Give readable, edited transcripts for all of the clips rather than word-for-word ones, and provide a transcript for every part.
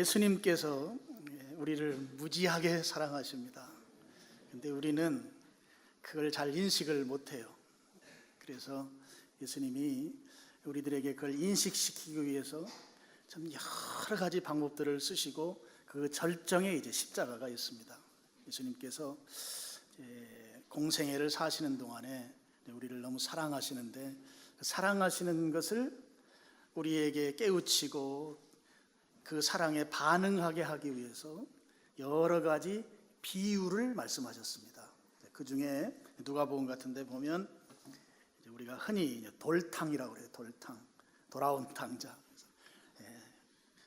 예수님께서 우리를 무지하게 사랑하십니다. 근데 우리는 그걸 잘 인식을 못해요. 그래서 예수님이 우리들에게 그걸 인식시키기 위해서 참 여러 가지 방법들을 쓰시고 그 절정에 이제 십자가가 있습니다. 예수님께서 공생애를 사시는 동안에 우리를 너무 사랑하시는데 사랑하시는 것을 우리에게 깨우치고 그 사랑에 반응하게 하기 위해서 여러 가지 비유를 말씀하셨습니다. 그 중에 누가복음 같은 데 보면 우리가 흔히 돌탕이라고 그래요. 돌탕, 돌아온 탕자.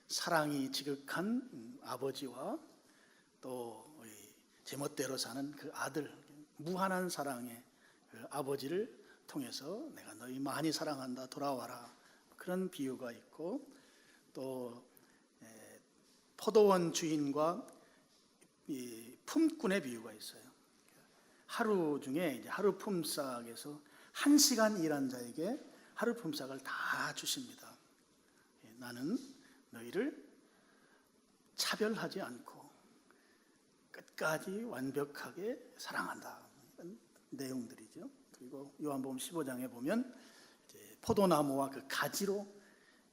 사랑이 지극한 아버지와 또 제멋대로 사는 그 아들, 무한한 사랑의 그 아버지를 통해서 내가 너희 많이 사랑한다, 돌아와라, 그런 비유가 있고, 또 포도원 주인과 이 품꾼의 비유가 있어요. 하루 중에 이제 하루 품삯에서 1시간 일한 자에게 하루 품삯을 다 주십니다. 나는 너희를 차별하지 않고 끝까지 완벽하게 사랑한다. 이런 내용들이죠. 그리고 요한복음 15장에 보면 이제 포도나무와 그 가지로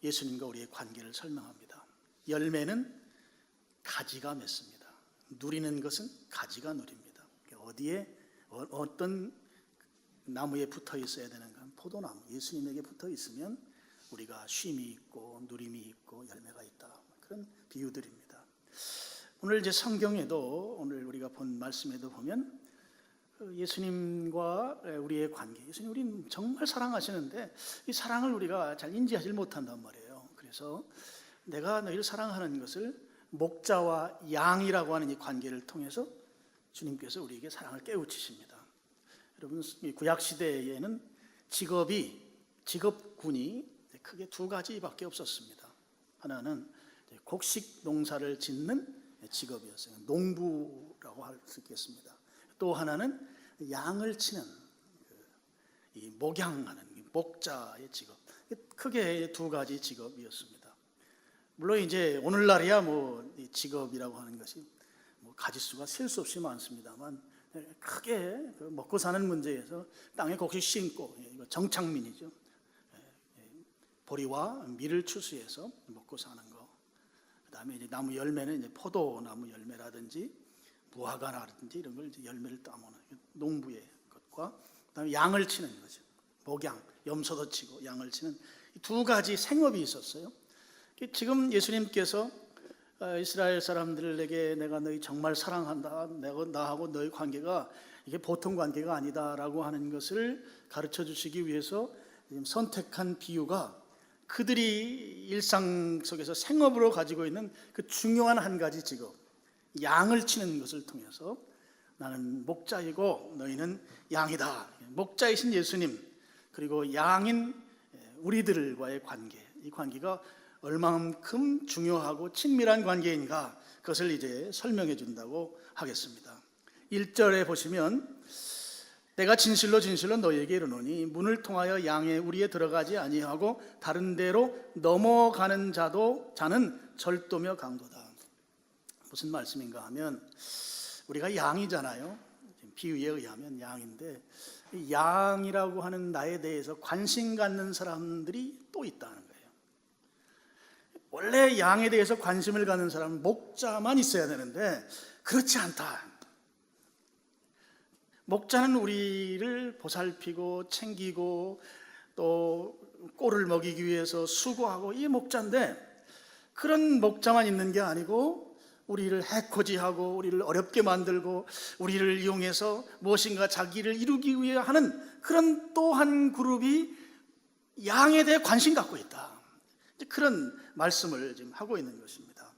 예수님과 우리의 관계를 설명합니다. 열매는 가지가 맺습니다. 누리는 것은 가지가 누립니다. 어디에 어떤 나무에 붙어 있어야 되는가? 포도나무, 예수님에게 붙어 있으면 우리가 쉼이 있고 누림이 있고 열매가 있다. 그런 비유들입니다. 오늘 이제 성경에도 오늘 우리가 본 말씀에도 보면 예수님과 우리의 관계, 예수님 우리는 정말 사랑하시는데 이 사랑을 우리가 잘 인지하지 못한단 말이에요. 그래서 내가 너희를 사랑하는 것을 목자와 양이라고 하는 이 관계를 통해서 주님께서 우리에게 사랑을 깨우치십니다. 여러분, 구약 시대에는 직업군이 크게 두 가지밖에 없었습니다. 하나는 곡식 농사를 짓는 직업이었어요. 농부라고 할 수 있겠습니다. 또 하나는 양을 치는 이 목양하는 목자의 직업. 크게 두 가지 직업이었습니다. 물론 이제 오늘날이야 이 직업이라고 하는 것이 가짓수가 셀 수 없이 많습니다만 크게 먹고 사는 문제에서 땅에 곡식 심고 이거 정착민이죠. 보리와 밀을 추수해서 먹고 사는 거. 그다음에 이제 나무 열매는 이제 포도나무 열매라든지 무화과라든지 이런 걸 이제 열매를 따먹는 농부의 것과 그다음에 양을 치는 거죠. 목양, 염소도 치고 양을 치는 두 가지 생업이 있었어요. 지금 예수님께서 이스라엘 사람들에게 내가 너희 정말 사랑한다, 내가 나하고 너희 관계가 이게 보통 관계가 아니다라고 하는 것을 가르쳐 주시기 위해서 선택한 비유가 그들이 일상 속에서 생업으로 가지고 있는 그 중요한 한 가지 직업, 양을 치는 것을 통해서 나는 목자이고 너희는 양이다. 목자이신 예수님 그리고 양인 우리들과의 관계, 이 관계가 얼마만큼 중요하고 친밀한 관계인가, 그것을 이제 설명해 준다고 하겠습니다. 1절에 보시면 내가 진실로 진실로 너희에게 이르노니 문을 통하여 양의 우리에 들어가지 아니하고 다른 데로 넘어가는 자는 절도며 강도다. 무슨 말씀인가 하면 우리가 양이잖아요. 비유에 의하면 양인데 양이라고 하는 나에 대해서 관심 갖는 사람들이 또 있다는 거예요. 원래 양에 대해서 관심을 갖는 사람은 목자만 있어야 되는데 그렇지 않다. 목자는 우리를 보살피고 챙기고 또 꼴을 먹이기 위해서 수고하고 이 목자인데 그런 목자만 있는 게 아니고 우리를 해코지하고 우리를 어렵게 만들고 우리를 이용해서 무엇인가 자기를 이루기 위해 하는 그런 또 한 그룹이 양에 대해 관심 갖고 있다. 그런 말씀을 지금 하고 있는 것입니다.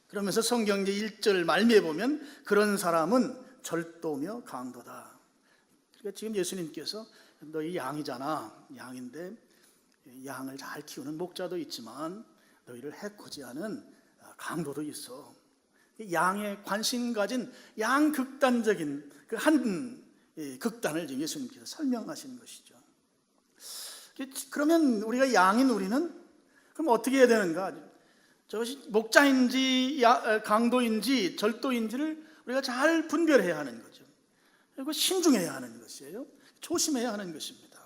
그러면서 성경 1절 말미에 보면 그런 사람은 절도며 강도다. 그러니까 지금 예수님께서 너희 양이잖아. 양인데 양을 잘 키우는 목자도 있지만 너희를 해코지하는 강도도 있어. 양에 관심 가진 양극단적인 그 한 극단을 지금 예수님께서 설명하시는 것이죠. 그러면 우리가 양인 우리는 그럼 어떻게 해야 되는가? 저것이 목자인지 강도인지 절도인지를 우리가 잘 분별해야 하는 거죠. 그리고 신중해야 하는 것이에요. 조심해야 하는 것입니다.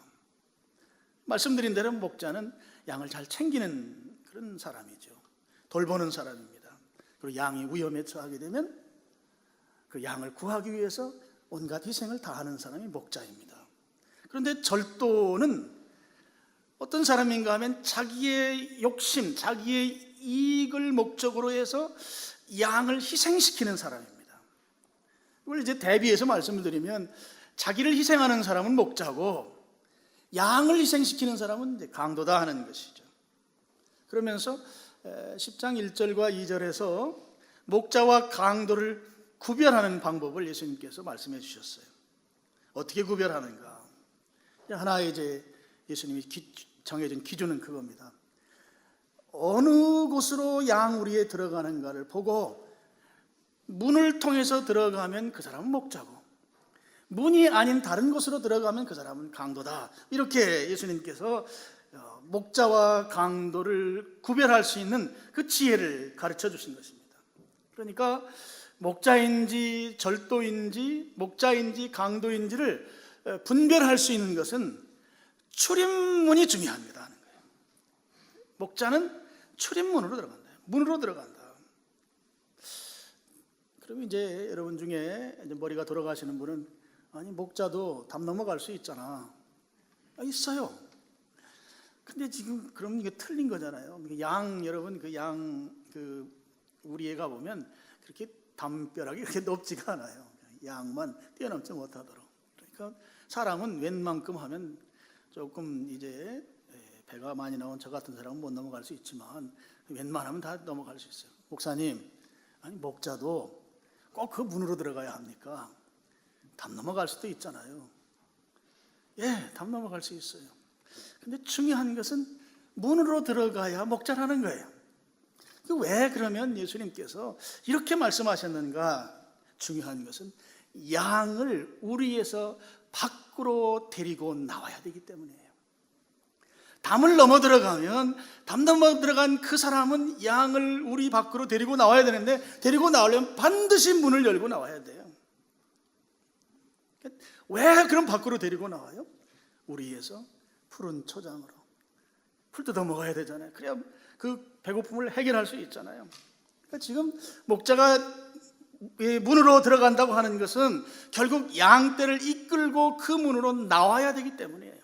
말씀드린 대로 목자는 양을 잘 챙기는 그런 사람이죠. 돌보는 사람입니다. 그리고 양이 위험에 처하게 되면 그 양을 구하기 위해서 온갖 희생을 다하는 사람이 목자입니다. 그런데 절도는 어떤 사람인가 하면 자기의 욕심, 자기의 이익을 목적으로 해서 양을 희생시키는 사람입니다. 이걸 이제 대비해서 말씀을 드리면 자기를 희생하는 사람은 목자고 양을 희생시키는 사람은 이제 강도다 하는 것이죠. 그러면서 10장 1절과 2절에서 목자와 강도를 구별하는 방법을 예수님께서 말씀해 주셨어요. 어떻게 구별하는가? 하나의 이제 예수님이 정해진 기준은 그겁니다. 어느 곳으로 양우리에 들어가는가를 보고 문을 통해서 들어가면 그 사람은 목자고 문이 아닌 다른 곳으로 들어가면 그 사람은 강도다. 이렇게 예수님께서 목자와 강도를 구별할 수 있는 그 지혜를 가르쳐 주신 것입니다. 그러니까 목자인지 절도인지 목자인지 강도인지를 분별할 수 있는 것은 출입문이 중요합니다 하는 거예요. 목자는 출입문으로 들어간다. 문으로 들어간다. 그럼 이제 여러분 중에 이제 머리가 돌아가시는 분은 아니 목자도 담 넘어갈 수 있잖아. 있어요. 근데 지금 그럼 이게 틀린 거잖아요. 여러분 그 우리 애가 보면 그렇게 담벼락이 그렇게 높지가 않아요. 양만 뛰어넘지 못하도록. 그러니까 사람은 웬만큼 하면 조금 이제 배가 많이 나온 저 같은 사람은 못 넘어갈 수 있지만 웬만하면 다 넘어갈 수 있어요. 목사님, 아니 목자도 꼭 그 문으로 들어가야 합니까? 담 넘어갈 수도 있잖아요. 예, 담 넘어갈 수 있어요. 근데 중요한 것은 문으로 들어가야 목자라는 거예요. 왜 그러면 예수님께서 이렇게 말씀하셨는가? 중요한 것은 양을 우리에서 밖으로 데리고 나와야 되기 때문이에요. 담을 넘어 들어가면 담 넘어 들어간 그 사람은 양을 우리 밖으로 데리고 나와야 되는데 데리고 나오려면 반드시 문을 열고 나와야 돼요. 왜 그럼 밖으로 데리고 나와요? 우리에서 푸른 초장으로 풀 뜯어 먹어야 되잖아요. 그래야 그 배고픔을 해결할 수 있잖아요. 그러니까 지금 목자가 문으로 들어간다고 하는 것은 결국 양떼를 이끌고 그 문으로 나와야 되기 때문이에요.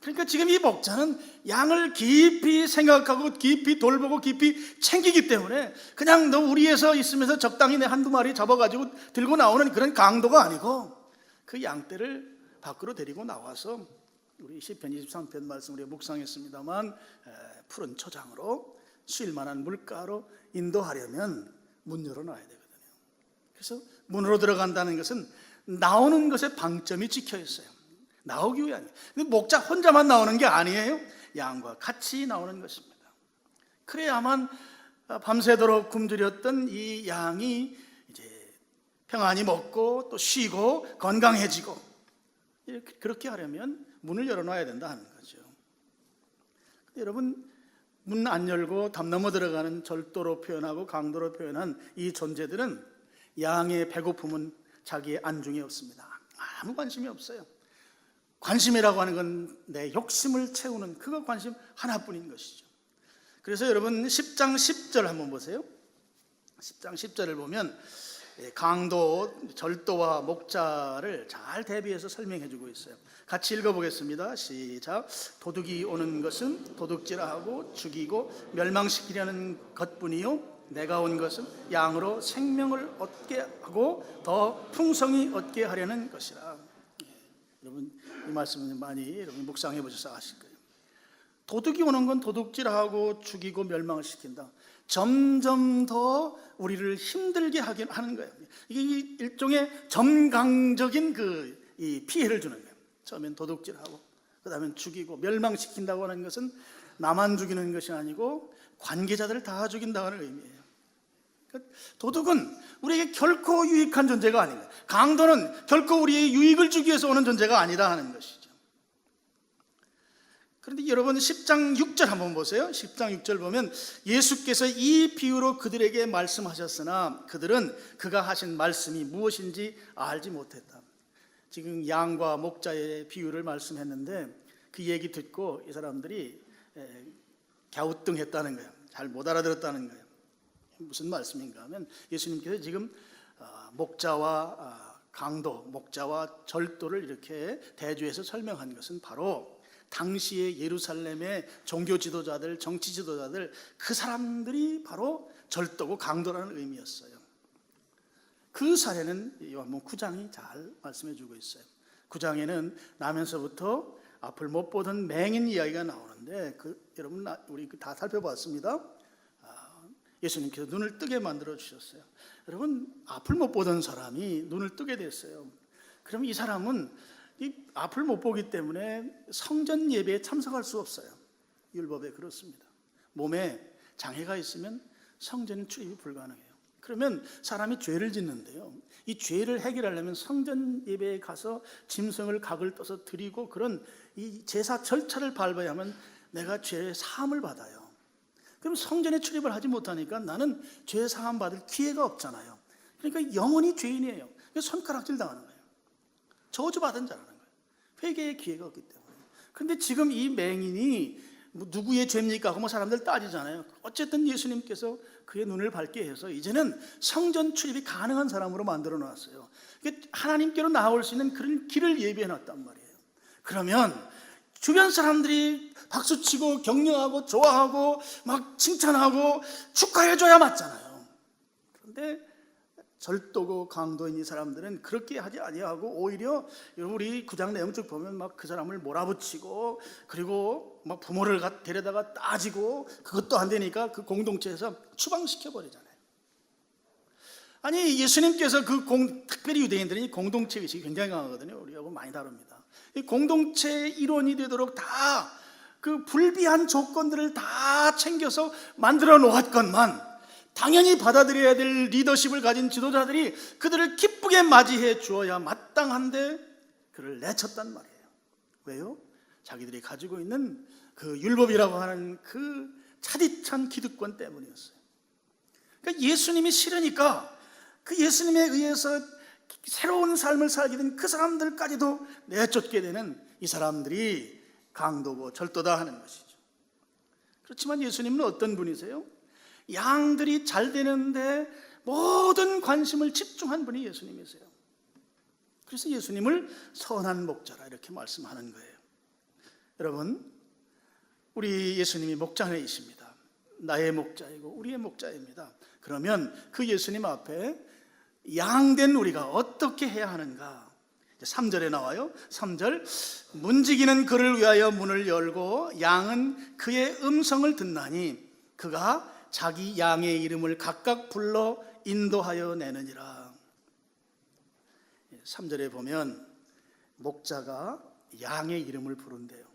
그러니까 지금 이 목자는 양을 깊이 생각하고 깊이 돌보고 깊이 챙기기 때문에 그냥 너 우리에서 있으면서 적당히 내 한두 마리 잡아가지고 들고 나오는 그런 강도가 아니고 그 양떼를 밖으로 데리고 나와서 우리 시편 23편 말씀 우리가 묵상했습니다만 푸른 초장으로 쉴만한 물가로 인도하려면 문 열어놔야 되거든요. 그래서 문으로 들어간다는 것은 나오는 것에 방점이 찍혀 있어요. 나오기 위한. 근데 목자 혼자만 나오는 게 아니에요. 양과 같이 나오는 것입니다. 그래야만 밤새도록 굶주렸던 이 양이 이제 평안히 먹고 또 쉬고 건강해지고 그렇게 하려면 문을 열어놔야 된다 하는 거죠. 근데 여러분 문 안 열고 담 넘어 들어가는 절도로 표현하고 강도로 표현한 이 존재들은 양의 배고픔은 자기의 안중에 없습니다. 아무 관심이 없어요. 관심이라고 하는 건 내 욕심을 채우는 그거 관심 하나뿐인 것이죠. 그래서 여러분 10장 10절 한번 보세요. 10장 10절을 보면 강도, 절도와 목자를 잘 대비해서 설명해 주고 있어요. 같이 읽어보겠습니다. 시작. 도둑이 오는 것은 도둑질하고 죽이고 멸망시키려는 것뿐이요 내가 온 것은 양으로 생명을 얻게 하고 더 풍성히 얻게 하려는 것이라. 여러분 이 말씀은 많이 여러분 묵상해 보셔서 아실 거예요. 도둑이 오는 건 도둑질하고 죽이고 멸망을 시킨다. 점점 더 우리를 힘들게 하는 거예요. 이게 일종의 점강적인 이 피해를 주는 거예요. 처음엔 도둑질하고 그다음엔 죽이고 멸망시킨다고 하는 것은 나만 죽이는 것이 아니고 관계자들을 다 죽인다는 의미예요. 도둑은 우리에게 결코 유익한 존재가 아닌 거예요. 강도는 결코 우리의 유익을 주기 위해서 오는 존재가 아니다 하는 것이죠. 그런데 여러분 10장 6절 한번 보세요. 10장 6절 보면 예수께서 이 비유로 그들에게 말씀하셨으나 그들은 그가 하신 말씀이 무엇인지 알지 못했다. 지금 양과 목자의 비유를 말씀했는데 그 얘기 듣고 이 사람들이 갸우뚱했다는 거예요. 잘 못 알아들었다는 거예요. 무슨 말씀인가 하면 예수님께서 지금 목자와 강도, 목자와 절도를 이렇게 대조해서 설명한 것은 바로 당시의 예루살렘의 종교 지도자들, 정치 지도자들, 그 사람들이 바로 절도고 강도라는 의미였어요. 그 사례는 요한복음 9장이 잘 말씀해 주고 있어요. 9장에는 나면서부터 앞을 못 보던 맹인 이야기가 나오는데 여러분 우리 다 살펴봤습니다. 예수님께서 눈을 뜨게 만들어 주셨어요. 여러분 앞을 못 보던 사람이 눈을 뜨게 됐어요. 그럼 이 사람은 이 앞을 못 보기 때문에 성전 예배에 참석할 수 없어요. 율법에 그렇습니다. 몸에 장애가 있으면 성전 출입이 불가능해요. 그러면 사람이 죄를 짓는데요, 이 죄를 해결하려면 성전 예배에 가서 짐승을 각을 떠서 드리고 그런 이 제사 절차를 밟아야만 내가 죄의 사함을 받아요. 그럼 성전에 출입을 하지 못하니까 나는 죄 사함 받을 기회가 없잖아요. 그러니까 영원히 죄인이에요. 손가락질 당하는 거예요. 저주받은 자라는 거예요. 회개의 기회가 없기 때문에. 그런데 지금 이 맹인이 누구의 죄입니까 하고 사람들 따지잖아요. 어쨌든 예수님께서 그의 눈을 밝게 해서 이제는 성전 출입이 가능한 사람으로 만들어 놨어요. 하나님께로 나올 수 있는 그런 길을 예비해 놨단 말이에요. 그러면 주변 사람들이 박수치고 격려하고 좋아하고 막 칭찬하고 축하해줘야 맞잖아요. 그런데 절도고 강도인 이 사람들은 그렇게 하지 아니하고 오히려 우리 9장 내용 쭉 보면 막 그 사람을 몰아붙이고 그리고 막 부모를 데려다가 따지고 그것도 안 되니까 그 공동체에서 추방시켜 버리잖아요. 아니 예수님께서 특별히 유대인들이 공동체 의식이 굉장히 강하거든요. 우리하고 많이 다릅니다. 이 공동체 일원이 되도록 다 그 불비한 조건들을 다 챙겨서 만들어 놓았건만 당연히 받아들여야 될 리더십을 가진 지도자들이 그들을 기쁘게 맞이해 주어야 마땅한데 그를 내쳤단 말이에요. 왜요? 자기들이 가지고 있는 그 율법이라고 하는 그 차디찬 기득권 때문이었어요. 그러니까 예수님이 싫으니까 그 예수님에 의해서 새로운 삶을 살게 된 그 사람들까지도 내쫓게 되는 이 사람들이 강도고 절도다 하는 것이죠. 그렇지만 예수님은 어떤 분이세요? 양들이 잘 되는데 모든 관심을 집중한 분이 예수님이세요. 그래서 예수님을 선한 목자라 이렇게 말씀하는 거예요. 여러분, 우리 예수님이 목자이십니다. 나의 목자이고 우리의 목자입니다. 그러면 그 예수님 앞에 양된 우리가 어떻게 해야 하는가? 3절에 나와요. 3절, 문지기는 그를 위하여 문을 열고 양은 그의 음성을 듣나니 그가 자기 양의 이름을 각각 불러 인도하여 내느니라. 3절에 보면 목자가 양의 이름을 부른대요.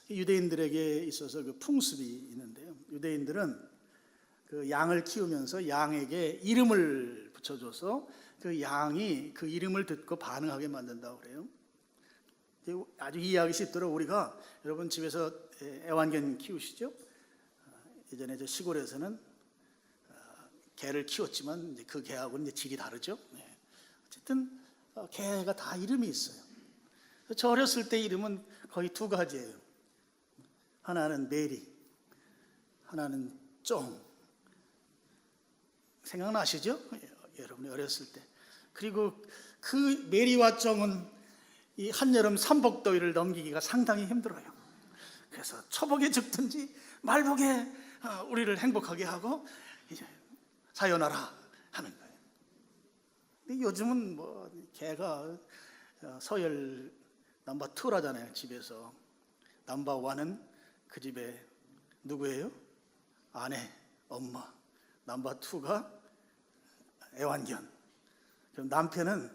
유대인들에게 있어서 그 풍습이 있는데요, 유대인들은 그 양을 키우면서 양에게 이름을 붙여줘서 그 양이 그 이름을 듣고 반응하게 만든다고 그래요. 아주 이해하기 쉽도록 우리가 여러분 집에서 애완견 키우시죠? 예전에 저 시골에서는 개를 키웠지만 이제 그 개하고는 이제 질이 다르죠. 어쨌든 개가 다 이름이 있어요. 저 어렸을 때 이름은 거의 두 가지예요. 하나는 메리, 하나는 쫑. 생각나시죠? 여러분이 어렸을 때. 그리고 그 메리와 쫑은 이 한여름 삼복더위를 넘기기가 상당히 힘들어요. 그래서 초복에 죽든지 말복에 우리를 행복하게 하고 이제 사요나라 하는 거예요. 근데 요즘은 뭐 개가 서열 넘버 2라잖아요. 집에서 넘버 1은 그 집에 누구예요? 아내, 엄마. 넘버 2가 애완견. 그럼 남편은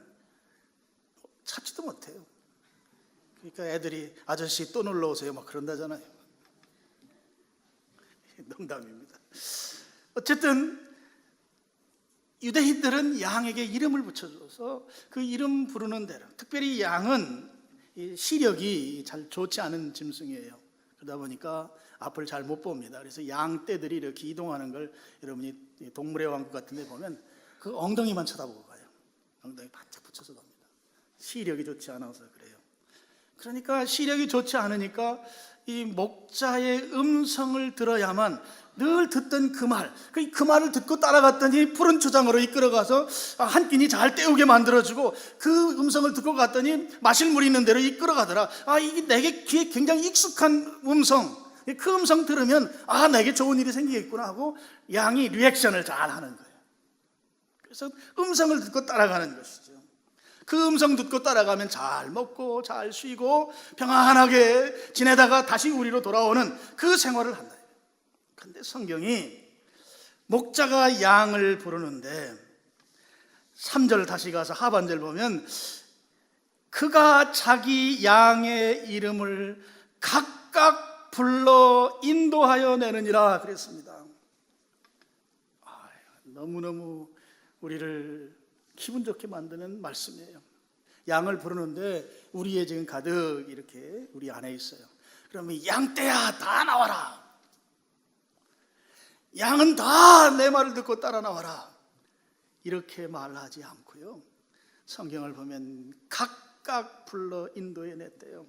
찾지도 못해요. 그러니까 애들이 아저씨 또 놀러 오세요 막 그런다잖아요. 농담입니다. 어쨌든 유대인들은 양에게 이름을 붙여줘서 그 이름 부르는 대로, 특별히 양은 시력이 잘 좋지 않은 짐승이에요. 그러다 보니까 앞을 잘 못 봅니다. 그래서 양떼들이 이렇게 이동하는 걸 여러분이 동물의 왕국 같은 데 보면 그 엉덩이만 쳐다보고 가요. 엉덩이 바짝 붙여서 갑니다. 시력이 좋지 않아서 그래요. 그러니까 시력이 좋지 않으니까 이 목자의 음성을 들어야만 늘 듣던 그 말을 듣고 따라갔더니 푸른 초장으로 이끌어가서 한 끼니 잘 때우게 만들어주고, 그 음성을 듣고 갔더니 마실 물이 있는 데로 이끌어가더라. 이게 내게 귀에 굉장히 익숙한 음성, 그 음성 들으면 내게 좋은 일이 생기겠구나 하고 양이 리액션을 잘 하는 거예요. 그래서 음성을 듣고 따라가는 것이죠. 그 음성 듣고 따라가면 잘 먹고 잘 쉬고 평안하게 지내다가 다시 우리로 돌아오는 그 생활을 한다. 그런데 성경이 목자가 양을 부르는데 3절 다시 가서 하반절 보면 그가 자기 양의 이름을 각각 불러 인도하여 내느니라 그랬습니다. 너무너무 우리를 기분 좋게 만드는 말씀이에요. 양을 부르는데 우리의 지금 가득 이렇게 우리 안에 있어요. 그러면 양떼야 다 나와라. 양은 다 내 말을 듣고 따라 나와라. 이렇게 말하지 않고요. 성경을 보면 각각 불러 인도해 냈대요.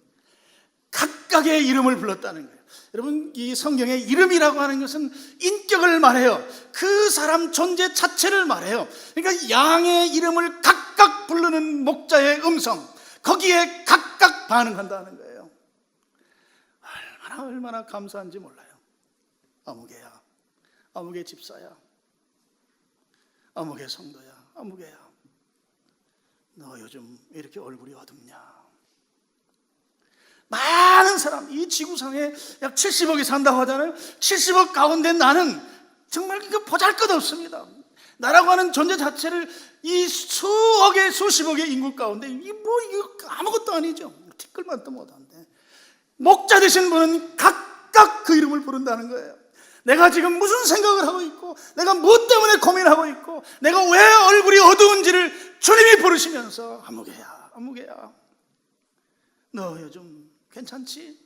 각각의 이름을 불렀다는 거예요. 여러분, 이 성경의 이름이라고 하는 것은 인격을 말해요. 그 사람 존재 자체를 말해요. 그러니까 양의 이름을 각각 부르는 목자의 음성, 거기에 각각 반응한다는 거예요. 얼마나 감사한지 몰라요. 아무개야, 아무개 집사야, 아무개 성도야, 아무개야, 너 요즘 왜 이렇게 얼굴이 어둡냐? 많은 사람, 이 지구상에 약 70억이 산다고 하잖아요. 70억 가운데 나는 정말 이거 보잘것없습니다. 나라고 하는 존재 자체를 이 수억의 수십억의 인구 가운데 이거 아무것도 아니죠. 티끌만도 못한데 목자 되신 분은 각각 그 이름을 부른다는 거예요. 내가 지금 무슨 생각을 하고 있고, 내가 무엇 때문에 고민하고 있고, 내가 왜 얼굴이 어두운지를 주님이 부르시면서 아무개야, 아무개야, 너 요즘 괜찮지?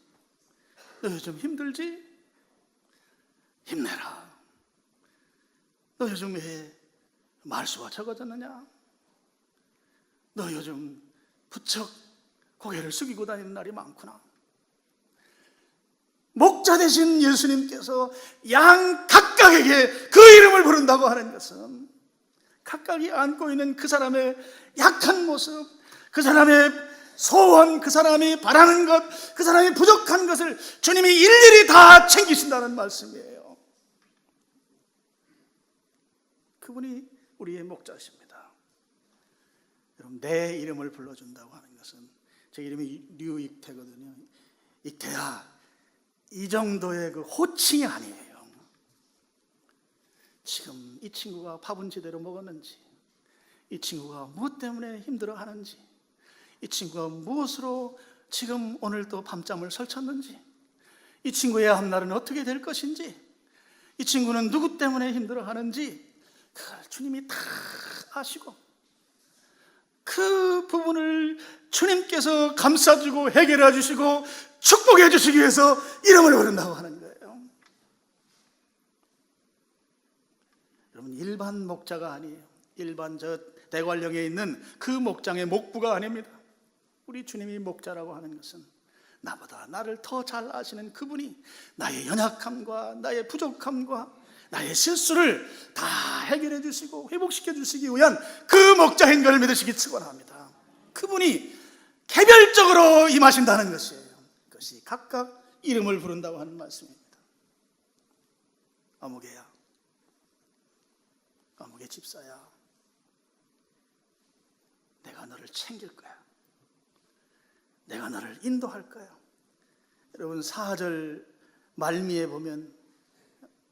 너 요즘 힘들지? 힘내라. 너 요즘 왜 말수가 적어졌느냐? 너 요즘 부쩍 고개를 숙이고 다니는 날이 많구나. 목자 되신 예수님께서 양 각각에게 그 이름을 부른다고 하는 것은 각각이 안고 있는 그 사람의 약한 모습, 그 사람의 소원, 그 사람이 바라는 것, 그 사람이 부족한 것을 주님이 일일이 다 챙기신다는 말씀이에요. 그분이 우리의 목자십니다. 여러분, 내 이름을 불러준다고 하는 것은, 제 이름이 류익태거든요. 익태야, 이 정도의 그 호칭이 아니에요. 지금 이 친구가 밥은 제대로 먹었는지, 이 친구가 무엇 때문에 힘들어하는지, 이 친구가 무엇으로 지금 오늘 또 밤잠을 설쳤는지, 이 친구의 앞날은 어떻게 될 것인지, 이 친구는 누구 때문에 힘들어하는지 그걸 주님이 다 아시고, 그 부분을 주님께서 감싸주고 해결해 주시고 축복해 주시기 위해서 이름을 부른다고 하는 거예요. 여러분, 일반 목자가 아니에요. 일반 저 대관령에 있는 그 목장의 목부가 아닙니다. 우리 주님이 목자라고 하는 것은 나보다 나를 더 잘 아시는 그분이 나의 연약함과 나의 부족함과 나의 실수를 다 해결해 주시고 회복시켜 주시기 위한 그 목자인 걸 믿으시기 축원합니다. 그분이 개별적으로 임하신다는 것이에요. 그것이 각각 이름을 부른다고 하는 말씀입니다. 아무개야, 아무개 집사야, 내가 너를 챙길 거야. 내가 너를 인도할 거야. 여러분, 4절 말미에 보면,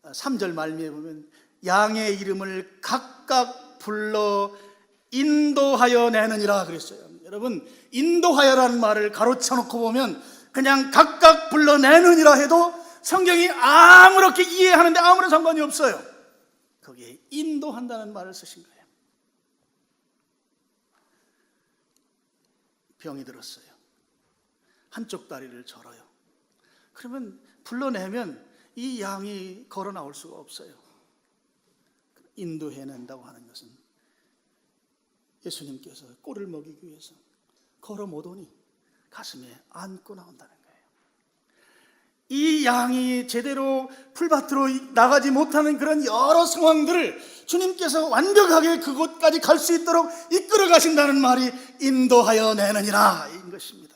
3절 말미에 보면 양의 이름을 각각 불러 인도하여 내느니라 그랬어요. 여러분, 인도하여라는 말을 가로쳐 놓고 보면 그냥 각각 불러내느니라 해도 성경이 아무렇게 이해하는데 아무런 상관이 없어요. 거기에 인도한다는 말을 쓰신 거예요. 병이 들었어요. 한쪽 다리를 절어요. 그러면 불러내면 이 양이 걸어 나올 수가 없어요. 인도해낸다고 하는 것은 예수님께서 꼴을 먹이기 위해서 걸어 못 오니 가슴에 안고 나온다는 거예요. 이 양이 제대로 풀밭으로 나가지 못하는 그런 여러 상황들을 주님께서 완벽하게 그곳까지 갈 수 있도록 이끌어 가신다는 말이 인도하여 내느니라 인 것입니다.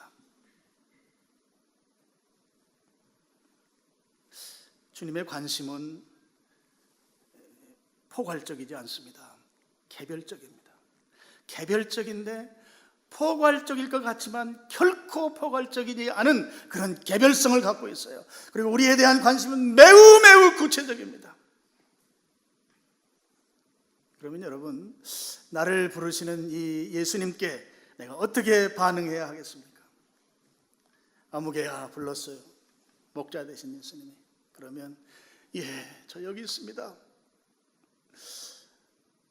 주님의 관심은 포괄적이지 않습니다. 개별적입니다. 개별적인데 포괄적일 것 같지만 결코 포괄적이지 않은 그런 개별성을 갖고 있어요. 그리고 우리에 대한 관심은 매우 매우 구체적입니다. 그러면 여러분, 나를 부르시는 이 예수님께 내가 어떻게 반응해야 하겠습니까? 아무개가 불렀어요. 목자 되신 예수님이. 그러면 저 여기 있습니다.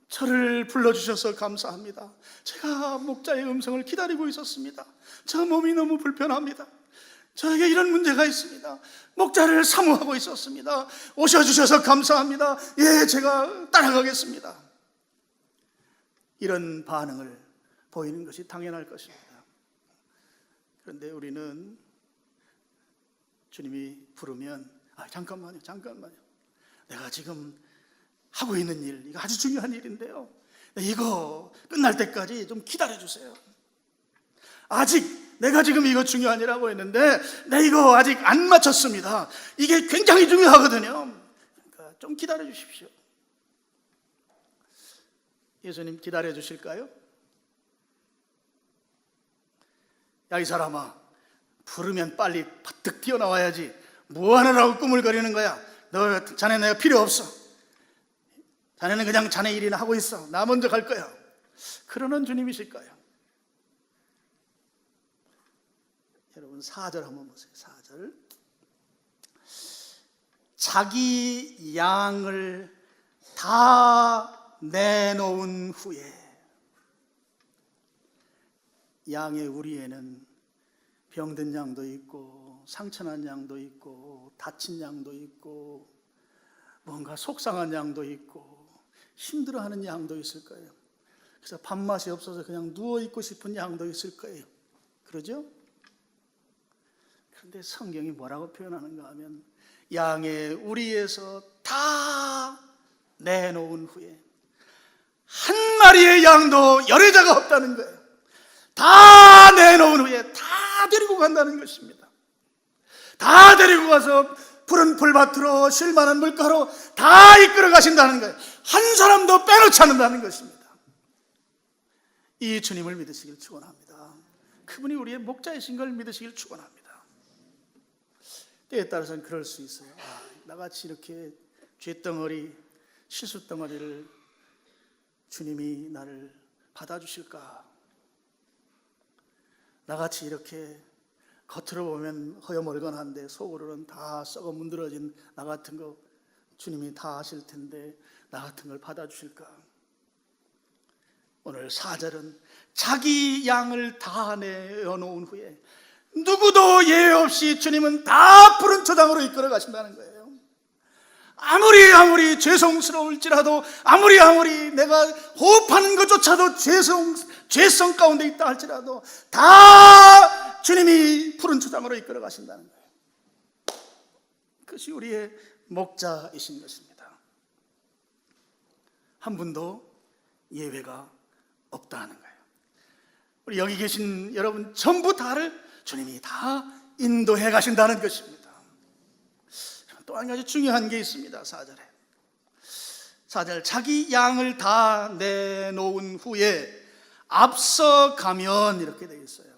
저를 불러주셔서 감사합니다. 제가 목자의 음성을 기다리고 있었습니다. 저 몸이 너무 불편합니다. 저에게 이런 문제가 있습니다. 목자를 사모하고 있었습니다. 오셔주셔서 감사합니다. 제가 따라가겠습니다. 이런 반응을 보이는 것이 당연할 것입니다. 그런데 우리는 주님이 부르면 잠깐만요. 내가 지금 하고 있는 일, 이거 아주 중요한 일인데요. 이거 끝날 때까지 좀 기다려주세요. 내가 지금 이거 중요한 일하고 있는데, 이거 아직 안 마쳤습니다. 이게 굉장히 중요하거든요. 그러니까 좀 기다려주십시오. 예수님 기다려주실까요? 야, 이 사람아, 부르면 빨리 바뜩 뛰어나와야지. 뭐하느라고 꾸물거리는 거야? 자네 내가 필요 없어. 자네는 그냥 자네 일이나 하고 있어. 나 먼저 갈 거야. 그러는 주님이실까요? 여러분 4절 한번 보세요. 4절. 자기 양을 다 내놓은 후에. 양의 우리에는 병든 양도 있고 상처난 양도 있고 다친 양도 있고 뭔가 속상한 양도 있고 힘들어하는 양도 있을 거예요. 그래서 밥맛이 없어서 그냥 누워있고 싶은 양도 있을 거예요. 그러죠? 그런데 성경이 뭐라고 표현하는가 하면 양의 우리에서 다 내놓은 후에 한 마리의 양도 열애자가 없다는 거예요. 다 내놓은 후에 다 데리고 간다는 것입니다. 다 데리고 가서 푸른 풀밭으로 쉴만한 물가로 다 이끌어 가신다는 거예요. 한 사람도 빼놓지 않는다는 것입니다. 이 주님을 믿으시길 축원합니다. 그분이 우리의 목자이신 걸 믿으시길 축원합니다. 때에 따라서는 그럴 수 있어요. 나같이 이렇게 죄덩어리, 실수덩어리를 주님이 나를 받아주실까? 나같이 이렇게 겉으로 보면 허여멀건한데 속으로는 다 썩어 문드러진 나 같은 거 주님이 다 아실 텐데 나 같은 걸 받아주실까? 오늘 4절은 자기 양을 다 내어놓은 후에 누구도 예외 없이 주님은 다 푸른 초장으로 이끌어 가신다는 거예요. 아무리 죄송스러울지라도 아무리 내가 호흡하는 것조차도 죄성 가운데 있다 할지라도 다 주님이 푸른 초장으로 이끌어 가신다는 거예요. 그것이 우리의 목자이신 것입니다. 한 분도 예외가 없다 하는 거예요. 우리 여기 계신 여러분 전부 다를 주님이 다 인도해 가신다는 것입니다. 또 한 가지 중요한 게 있습니다. 4절 자기 양을 다 내놓은 후에 앞서 가면 이렇게 되어 있어요.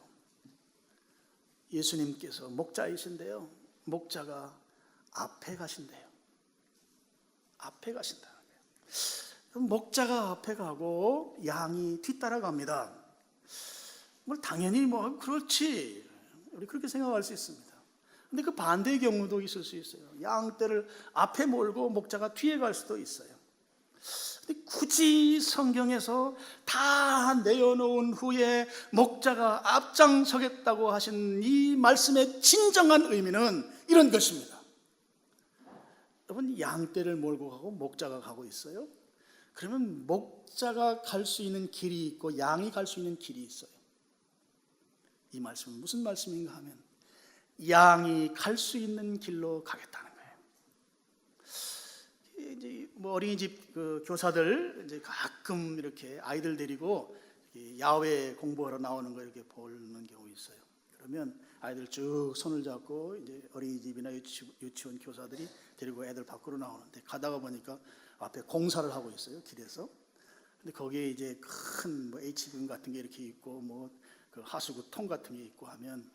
예수님께서 목자이신데요, 목자가 앞에 가신대요. 앞에 가신다는 거예요. 목자가 앞에 가고 양이 뒤따라갑니다. 당연히 그렇지, 우리 그렇게 생각할 수 있습니다. 근데 그 반대의 경우도 있을 수 있어요. 양떼를 앞에 몰고 목자가 뒤에 갈 수도 있어요. 근데 굳이 성경에서 다 내어놓은 후에 목자가 앞장서겠다고 하신 이 말씀의 진정한 의미는 이런 것입니다. 여러분, 양떼를 몰고 가고 목자가 가고 있어요. 그러면 목자가 갈 수 있는 길이 있고 양이 갈 수 있는 길이 있어요. 이 말씀은 무슨 말씀인가 하면 양이 갈 수 있는 길로 가겠다는 거예요. 이제 뭐 어린이집 교사들 이제 가끔 이렇게 아이들 데리고 야외 공부하러 나오는 거 이렇게 보는 경우 있어요. 그러면 아이들 쭉 손을 잡고 이제 어린이집이나 유치원 교사들이 데리고 애들 밖으로 나오는데, 가다가 보니까 앞에 공사를 하고 있어요, 길에서. 근데 거기에 이제 큰 뭐 H금 같은 게 이렇게 있고 뭐 그 하수구 통 같은 게 있고 하면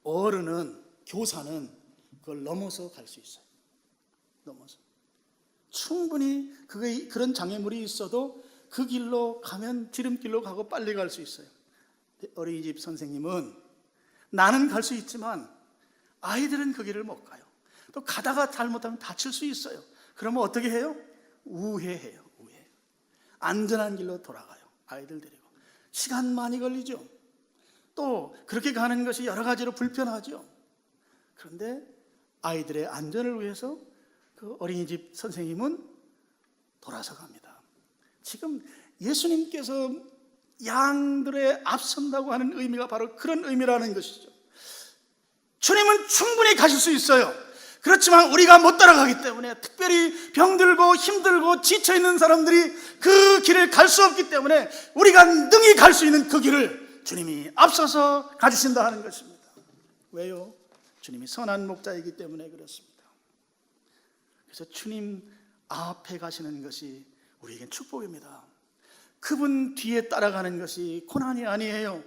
어른은, 교사는 그걸 넘어서 갈 수 있어요. 넘어서. 충분히 그런 장애물이 있어도 그 길로 가면 지름길로 가고 빨리 갈 수 있어요. 어린이집 선생님은 나는 갈 수 있지만 아이들은 그 길을 못 가요. 또 가다가 잘못하면 다칠 수 있어요. 그러면 어떻게 해요? 우회해요. 우회. 안전한 길로 돌아가요. 아이들 데리고. 시간 많이 걸리죠. 또 그렇게 가는 것이 여러 가지로 불편하죠. 그런데 아이들의 안전을 위해서 그 어린이집 선생님은 돌아서 갑니다. 지금 예수님께서 양들에 앞선다고 하는 의미가 바로 그런 의미라는 것이죠. 주님은 충분히 가실 수 있어요. 그렇지만 우리가 못 따라가기 때문에, 특별히 병들고 힘들고 지쳐있는 사람들이 그 길을 갈 수 없기 때문에 우리가 능히 갈 수 있는 그 길을 주님이 앞서서 가주신다 하는 것입니다. 왜요? 주님이 선한 목자이기 때문에 그렇습니다. 그래서 주님 앞에 가시는 것이 우리에겐 축복입니다. 그분 뒤에 따라가는 것이 고난이 아니에요.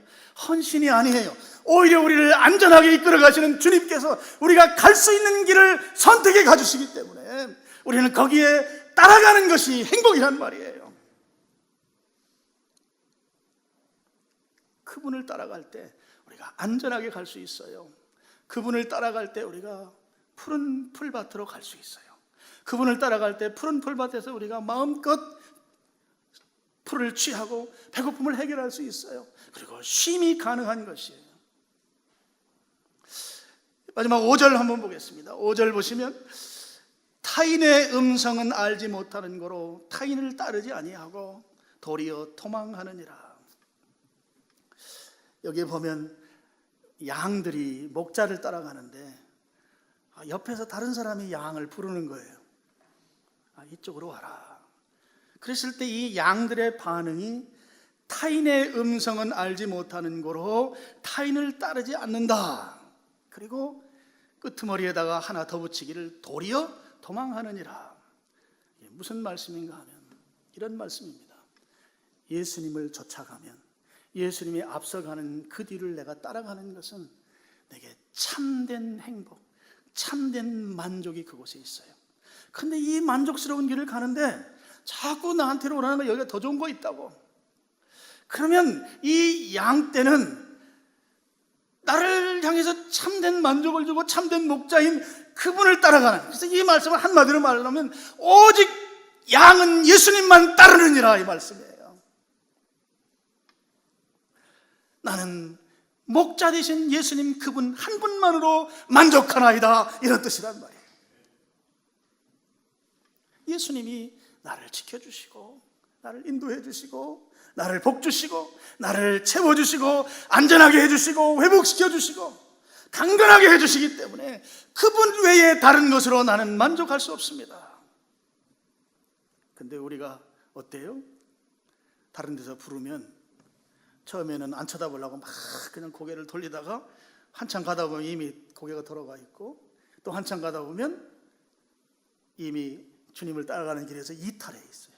헌신이 아니에요. 오히려 우리를 안전하게 이끌어 가시는 주님께서 우리가 갈 수 있는 길을 선택해 가주시기 때문에 우리는 거기에 따라가는 것이 행복이란 말이에요. 그분을 따라갈 때 우리가 안전하게 갈 수 있어요. 그분을 따라갈 때 우리가 푸른 풀밭으로 갈 수 있어요. 그분을 따라갈 때 푸른 풀밭에서 우리가 마음껏 풀을 취하고 배고픔을 해결할 수 있어요. 그리고 쉼이 가능한 것이에요. 마지막 5절 한번 보겠습니다. 5절 보시면 타인의 음성은 알지 못하는 거로 타인을 따르지 아니하고 도리어 도망하느니라. 여기에 보면 양들이 목자를 따라가는데 옆에서 다른 사람이 양을 부르는 거예요. 이쪽으로 와라. 그랬을 때 이 양들의 반응이 타인의 음성은 알지 못하는 거로 타인을 따르지 않는다. 그리고 끄트머리에다가 하나 더 붙이기를 도리어 도망하느니라. 무슨 말씀인가 하면 이런 말씀입니다. 예수님을 쫓아가면, 예수님이 앞서가는 그 뒤를 내가 따라가는 것은 내게 참된 행복, 참된 만족이 그곳에 있어요. 근데 이 만족스러운 길을 가는데 자꾸 나한테로 오라는 거, 여기가 더 좋은 거 있다고. 그러면 이 양떼는 나를 향해서 참된 만족을 주고 참된 목자인 그분을 따라가는, 그래서 이 말씀을 한마디로 말하면 오직 양은 예수님만 따르느니라, 이 말씀이에요. 나는 목자 되신 예수님 그분 한 분만으로 만족하나이다, 이런 뜻이란 말이에요. 예수님이 나를 지켜주시고 나를 인도해 주시고 나를 복주시고 나를 채워주시고 안전하게 해주시고 회복시켜주시고 강건하게 해주시기 때문에 그분 외에 다른 것으로 나는 만족할 수 없습니다. 근데 우리가 어때요? 다른 데서 부르면 처음에는 안 쳐다보려고 막 그냥 고개를 돌리다가 한참 가다 보면 이미 고개가 돌아가 있고, 또 한참 가다 보면 이미 주님을 따라가는 길에서 이탈해 있어요.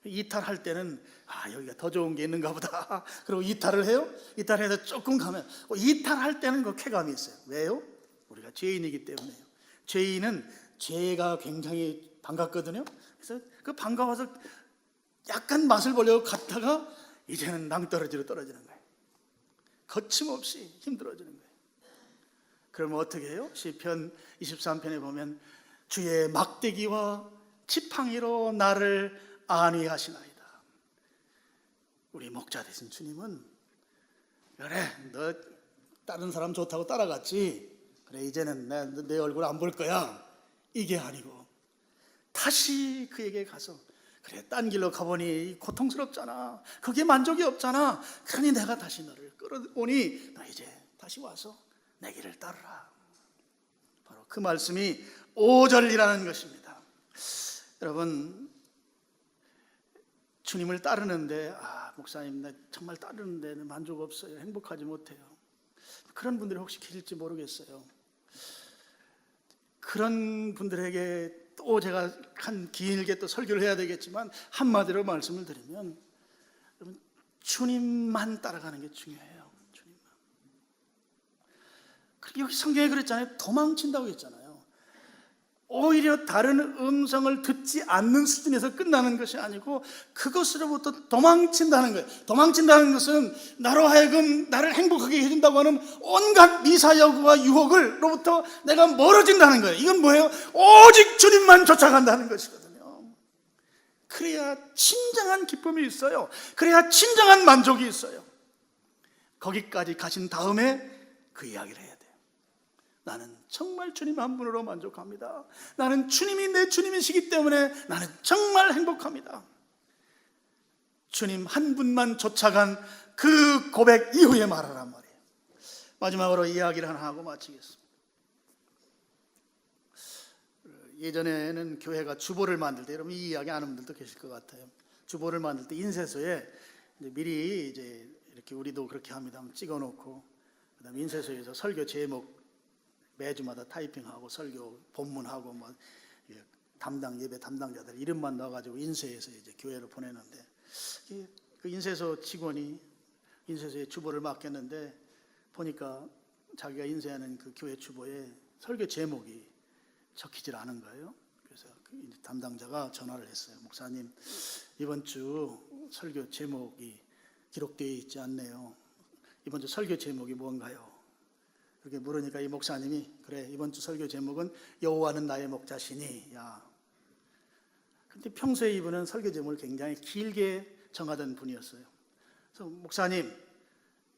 이탈할 때는 여기가 더 좋은 게 있는가 보다. 그리고 이탈을 해요. 이탈해서 조금 가면 이탈할 때는 그 쾌감이 있어요. 왜요? 우리가 죄인이기 때문에요. 죄인은 죄가 굉장히 반갑거든요. 그래서 그 반가워서 약간 맛을 보려고 갔다가 이제는 낭떠러지로 떨어지는 거예요. 거침없이 힘들어지는 거예요. 그러면 어떻게 해요? 시편 23편에 보면 주의 막대기와 지팡이로 나를 안위하시나이다. 우리 목자 되신 주님은 그래, 너 다른 사람 좋다고 따라갔지, 그래 이제는 내 얼굴 안 볼 거야, 이게 아니고 다시 그에게 가서 그래, 딴 길로 가보니 고통스럽잖아, 그게 만족이 없잖아, 그러니 내가 다시 너를 끌어오니 너 이제 다시 와서 내 길을 따르라. 바로 그 말씀이 5절이라는 것입니다. 여러분, 주님을 따르는데 목사님 나 정말 따르는데 만족 없어요, 행복하지 못해요, 그런 분들이 혹시 계실지 모르겠어요. 그런 분들에게 또 제가 길게 또 설교를 해야 되겠지만 한마디로 말씀을 드리면 여러분, 주님만 따라가는 게 중요해요. 주님만. 여기 성경에 그랬잖아요. 도망친다고 했잖아요. 오히려 다른 음성을 듣지 않는 수준에서 끝나는 것이 아니고 그것으로부터 도망친다는 거예요. 도망친다는 것은 나로 하여금 나를 행복하게 해준다고 하는 온갖 미사여구와 유혹을로부터 내가 멀어진다는 거예요. 이건 뭐예요? 오직 주님만 쫓아간다는 것이거든요. 그래야 진정한 기쁨이 있어요. 그래야 진정한 만족이 있어요. 거기까지 가신 다음에 그 이야기를 해야 돼요. 나는 정말 주님 한 분으로 만족합니다. 나는 주님이 내 주님이시기 때문에 나는 정말 행복합니다. 주님 한 분만 쫓아간 그 고백 이후에 말하란 말이에요. 마지막으로 이야기를 하나 하고 마치겠습니다. 예전에는 교회가 주보를 만들 때, 여러분 이 이야기 아는 분들도 계실 것 같아요. 주보를 만들 때 인쇄소에 미리 이제 이렇게 우리도 그렇게 합니다. 찍어놓고 그다음에 인쇄소에서 설교 제목 매주마다 타이핑하고 설교 본문하고 뭐 예배 담당자들 이름만 넣어가지고 인쇄해서 이제 교회로 보내는데, 그 인쇄소 직원이 인쇄소에 주보를 맡겼는데 보니까 자기가 인쇄하는 그 교회 주보에 설교 제목이 적히질 않은 거예요. 그래서 그 담당자가 전화를 했어요. 목사님, 이번 주 설교 제목이 기록되어 있지 않네요. 이번 주 설교 제목이 뭔가요? 그렇게 물으니까 이 목사님이 그래, 이번 주 설교 제목은 여호와는 나의 목자시니. 야, 근데 평소에 이분은 설교 제목을 굉장히 길게 정하던 분이었어요. 그래서 목사님,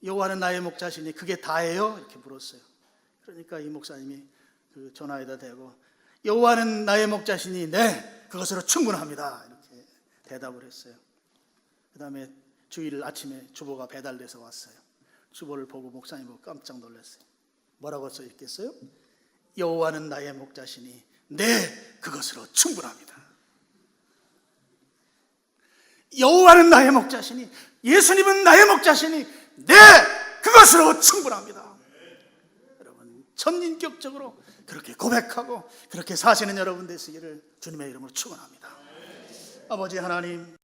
여호와는 나의 목자시니 그게 다예요? 이렇게 물었어요. 그러니까 이 목사님이 그 전화에다 대고 여호와는 나의 목자시니 네, 그것으로 충분합니다, 이렇게 대답을 했어요. 그 다음에 주일 아침에 주보가 배달돼서 왔어요. 주보를 보고 목사님 보고 깜짝 놀랐어요. 뭐라고 써 있겠어요? 여호와는 나의 목자시니 네, 그것으로 충분합니다. 여호와는 나의 목자시니, 예수님은 나의 목자시니 네, 그것으로 충분합니다. 여러분, 전인격적으로 그렇게 고백하고 그렇게 사시는 여러분 되시기를 주님의 이름으로 축원합니다. 아버지 하나님,